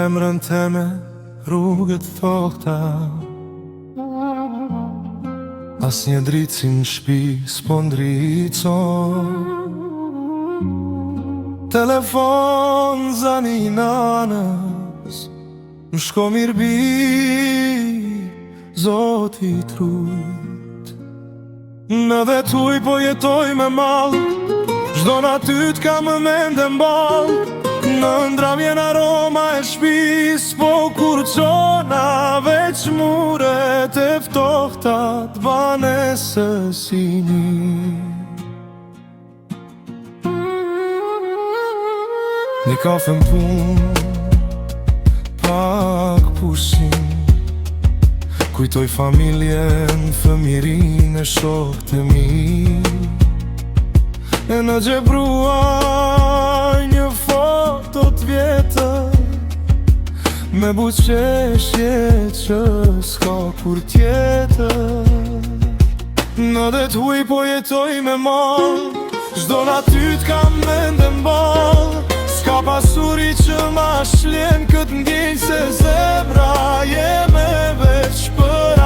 zemrën teme rrugët thokta. As një dritë si në shpi s'po ndricon. Telefon zani nanës, më shko mirë bi, zoti trut. Në dhe tuj po jetoj me mal, çdo naty t'ka më mende mbal. Në ndra vjen aroma e shpis, po kur qona veç muret e ftohta t'banesës i një. Një kafe m'pun, pak pushim, kujtoj familjen, fëmirin e shok të mi. E në gjebruaj një foto t'vjetër, me buqeshje që s'ka kur tjetër. Në det huj po jetoj me mal, çdo naty t'kam mende mbal. S'ka pasuri që ma shljen këtë ndjenjë, se zemra jeme veç për